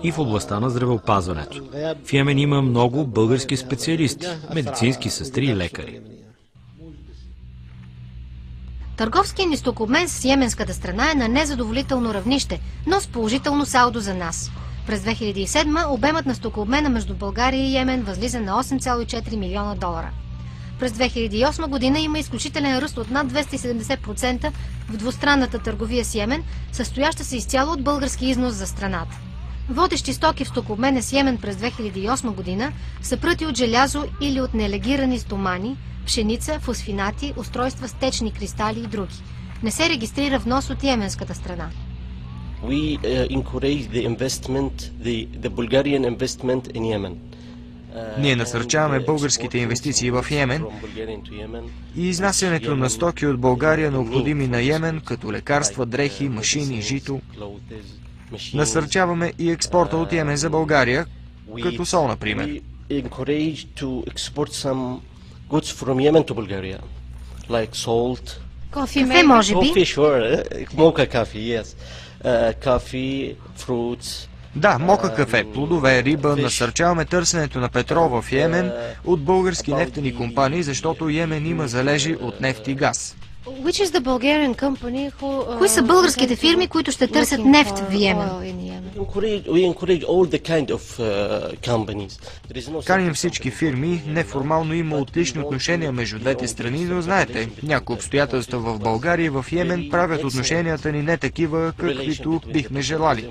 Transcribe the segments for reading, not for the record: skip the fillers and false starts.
и в областта на здравеопазването. В Йемен има много български специалисти, медицински сестри и лекари. Търговският ни стокообмен с йеменската страна е на незадоволително равнище, но с положително салдо за нас. През 2007 обемът на стокообмена между България и Йемен възлиза на 8,4 милиона долара. През 2008 година има изключителен ръст от над 270% в двустранната търговия с Йемен, състояща се изцяло от български износ за страната. Водещи стоки в стокообмена с Йемен през 2008 година са пръти от желязо или от нелегирани стомани, пшеница, фосфинати, устройства с течни кристали и други. Не се регистрира внос от йеменската страна. We encourage the Bulgarian investment in Yemen. Ние насърчаваме българските инвестиции в Йемен и изнасянето на стоки от България, необходими на Йемен, като лекарства, дрехи, машини, жито. Насърчаваме и експорта от Йемен за България, като сол, например. Кафе, може би? Да, мока кафе, плодове, риба. Насърчаваме търсенето на петрол в Йемен от български нефтени компании, защото Йемен има залежи от нефт и газ. Кои са българските фирми, които ще търсят нефт в Йемен? Каним всички фирми. Неформално има отлични отношения между двете страни, но знаете, някои обстоятелства в България и в Йемен правят отношенията ни не такива, каквито бихме желали.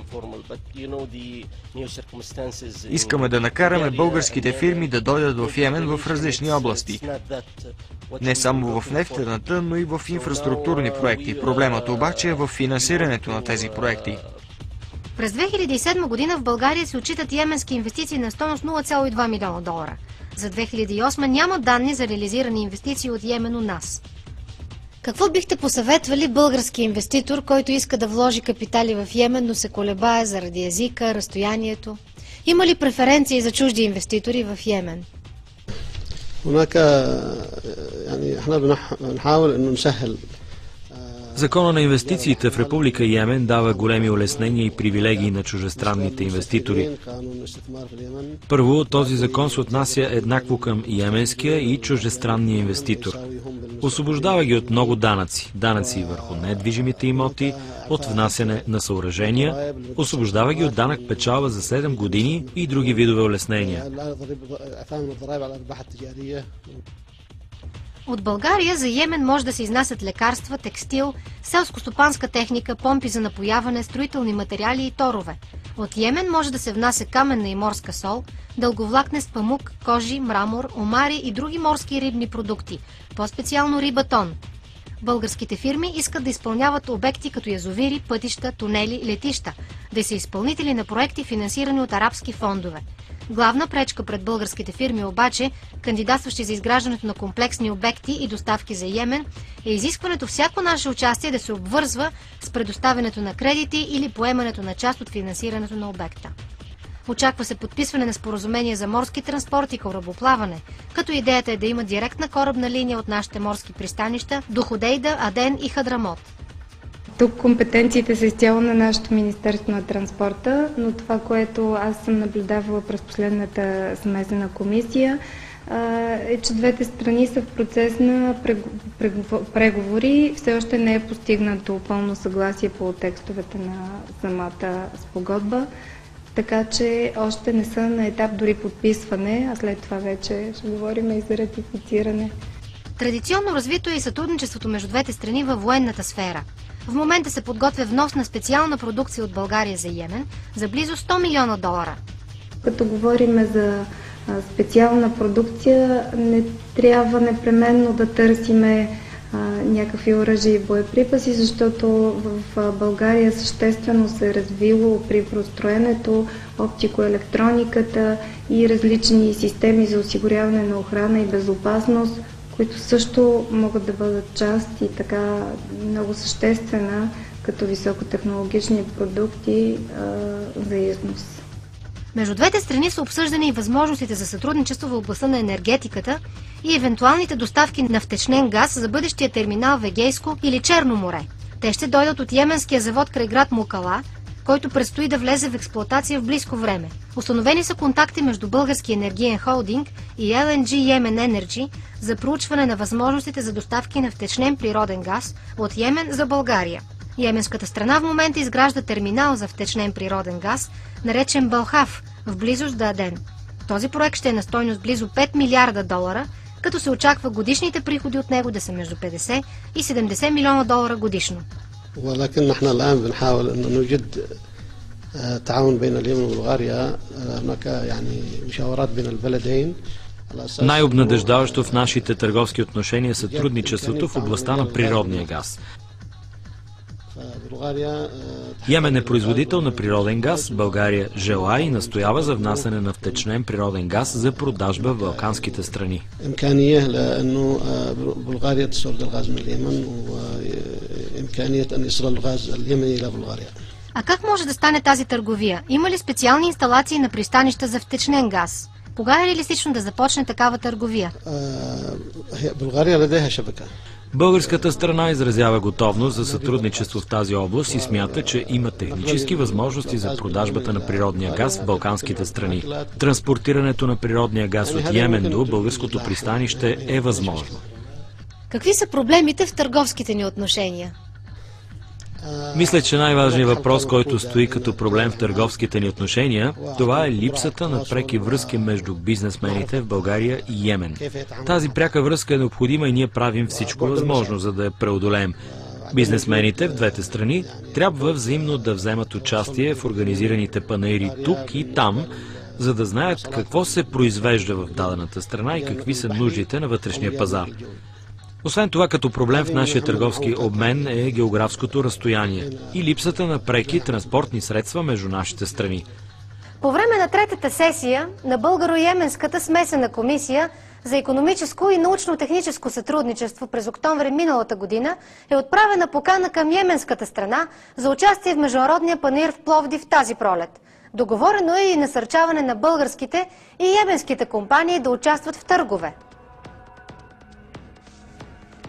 Искаме да накараме българските фирми да дойдат в Йемен в различни области. Не само в нефтената, но и в инфраструктурни проекти. Проблемът обаче е в финансирането на тези проекти. През 2007 година в България се отчитат йеменски инвестиции на стойност 0,2 милиона долара. За 2008 няма данни за реализирани инвестиции от Йемен у нас. Какво бихте посъветвали български инвеститор, който иска да вложи капитали в Йемен, но се колебае заради езика, разстоянието? Има ли преференции за чужди инвеститори в Йемен? Закона на инвестициите в Република Йемен дава големи улеснения и привилегии на чужестранните инвеститори. Първо, този закон се отнася еднакво към йеменския и чужестранния инвеститор. Освобождава ги от много данъци. Данъци върху недвижимите имоти, от внасяне на съоръжения, освобождава ги от данък печалба за 7 години и други видове улеснения. От България за Йемен може да се изнасят лекарства, текстил, селско-стопанска техника, помпи за напояване, строителни материали и торове. От Йемен може да се внася каменна и морска сол, дълговлакнест памук, кожи, мрамор, омари и други морски и рибни продукти, по-специално риба-тон. Българските фирми искат да изпълняват обекти като язовири, пътища, тунели, летища, да са изпълнители на проекти, финансирани от арабски фондове. Главна пречка пред българските фирми обаче, кандидатстващи за изграждането на комплексни обекти и доставки за Йемен, е изискването всяко наше участие да се обвързва с предоставянето на кредити или поемането на част от финансирането на обекта. Очаква се подписване на споразумение за морски транспорт и корабоплаване, като идеята е да има директна корабна линия от нашите морски пристанища до Ходейда, Аден и Хадрамот. Тук компетенциите са изцяло на нашето Министерство на транспорта, но това, което аз съм наблюдавала през последната смесена комисия, е, че двете страни са в процес на преговори. Все още не е постигнато пълно съгласие по текстовете на самата спогодба, така че още не са на етап дори подписване, а след това вече ще говорим и за ратифициране. Традиционно развито е и сътрудничеството между двете страни във военната сфера. В момента се подготвя внос на специална продукция от България за Йемен за близо 100 милиона долара. Като говорим за специална продукция, не трябва непременно да търсиме някакви оръжия и боеприпаси, защото в България съществено се е развило при простроенето, оптикоелектрониката и различни системи за осигуряване на охрана и безопасност, които също могат да бъдат част и така много съществена като високотехнологични продукти за износ. Между двете страни са обсъждани и възможностите за сътрудничество в областта на енергетиката и евентуалните доставки на втечнен газ за бъдещия терминал в Егейско или Черно море. Те ще дойдат от йеменския завод край град Мукала, който предстои да влезе в експлоатация в близко време. Установени са контакти между Български енергиен холдинг и LNG Yemen Energy за проучване на възможностите за доставки на втечнен природен газ от Йемен за България. Йеменската страна в момента изгражда терминал за втечнен природен газ, наречен Балхав, в близост до Аден. Този проект ще е на стойност близо 5 милиарда долара, като се очаква годишните приходи от него да са между 50 и 70 милиона долара годишно. ولكن نحن الآن بنحاول أن نوجد تعاون بين اليمن وبلغاريا هناك يعني مشاورات بين البلدين. Най-обнадеждаващо в нашите търговски отношения е сътрудничеството в областта на природния газ. Йемен е производител на природен газ, България желае и настоява за внасяне на втечнен природен газ за продажба в балканските страни. А как може да стане тази търговия? Има ли специални инсталации на пристанища за втечнен газ? Кога е реалистично да започне такава търговия? Българската страна изразява готовност за сътрудничество в тази област и смята, че има технически възможности за продажбата на природния газ в балканските страни. Транспортирането на природния газ от Йемен до българското пристанище е възможно. Какви са проблемите в търговските ни отношения? Мисля, че най-важният въпрос, който стои като проблем в търговските ни отношения, това е липсата на преки връзки между бизнесмените в България и Йемен. Тази пряка връзка е необходима и ние правим всичко възможно, за да я преодолеем. Бизнесмените в двете страни трябва взаимно да вземат участие в организираните панаири тук и там, за да знаят какво се произвежда в дадената страна и какви са нуждите на вътрешния пазар. Освен това, като проблем в нашия търговски обмен е географското разстояние и липсата на преки транспортни средства между нашите страни. По време на третата сесия на Българо-Йеменската смесена комисия за икономическо и научно-техническо сътрудничество през октомври миналата година е отправена покана към йеменската страна за участие в Международния панаир в Пловдив тази пролет. Договорено е и насърчаване на българските и йеменските компании да участват в търгове.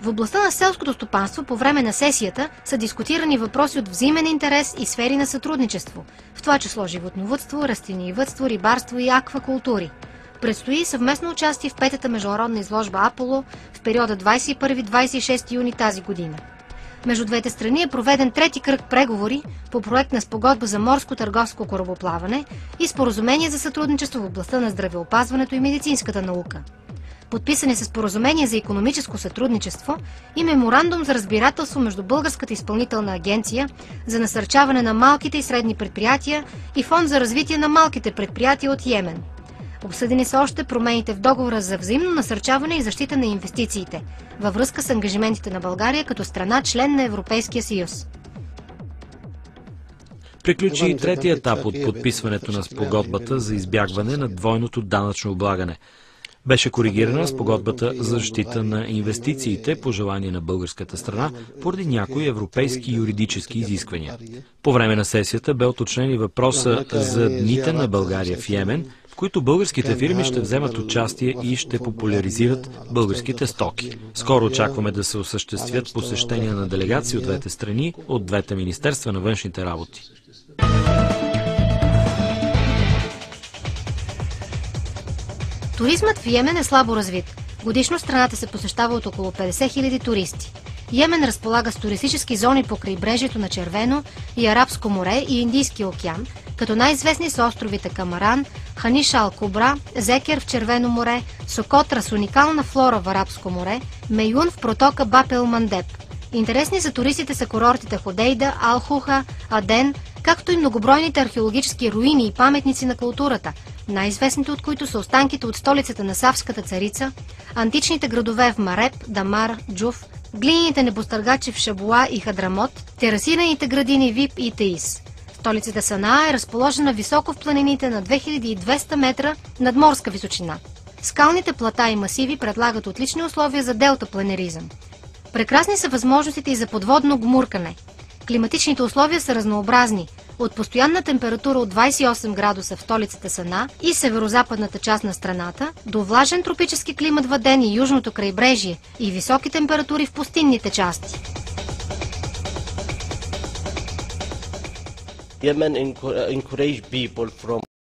В областта на селското стопанство по време на сесията са дискутирани въпроси от взаимен интерес и сфери на сътрудничество, в това число животновъдство, растениевъдство, рибарство и аквакултури. Предстои съвместно участие в петата международна изложба Аполо в периода 21-26 юни тази година. Между двете страни е проведен трети кръг преговори по проект на спогодба за морско търговско корабоплаване и споразумение за сътрудничество в областта на здравеопазването и медицинската наука. Подписани са споразумение за икономическо сътрудничество и меморандум за разбирателство между Българската изпълнителна агенция за насърчаване на малките и средни предприятия и Фонд за развитие на малките предприятия от Йемен. Обсъдени са още промените в договора за взаимно насърчаване и защита на инвестициите във връзка с ангажиментите на България като страна член на Европейския съюз. Приключи третия етап от подписването на спогодбата за избягване на двойното данъчно облагане. Беше коригирана спогодбата за защита на инвестициите по желание на българската страна поради някои европейски юридически изисквания. По време на сесията бе уточнен и въпроса за дните на България в Йемен, в които българските фирми ще вземат участие и ще популяризират българските стоки. Скоро очакваме да се осъществят посещения на делегации от двете страни, от двете министерства на външните работи. Туризмът в Йемен е слабо развит. Годишно страната се посещава от около 50 000 туристи. Йемен разполага с туристически зони по крайбрежието на Червено и Арабско море и Индийския океан, като най-известни са островите Камаран, Ханиш ал-Кубра, Зекер в Червено море, Сокотра с уникална флора в Арабско море, Мейюн в протока Бап-ел-Мандеб. Интересни за туристите са курортите Ходейда, Ал-Хуха, Аден, както и многобройните археологически руини и паметници на културата, най-известните от които са останките от столицата на Савската царица, античните градове в Мареб, Дамар, Джуф, глиняните небостъргачи в Шабуа и Хадрамот, терасираните градини Вип и Таис. Столицата Санаа е разположена високо в планините на 2200 метра над морска височина. Скалните плата и масиви предлагат отлични условия за делтапланеризъм. Прекрасни са възможностите и за подводно гмуркане. Климатичните условия са разнообразни, от постоянна температура от 28 градуса в столицата Сана и северо-западната част на страната, до влажен тропически климат в Аден и южното крайбрежие и високи температури в пустинните части. Yemen encourage people from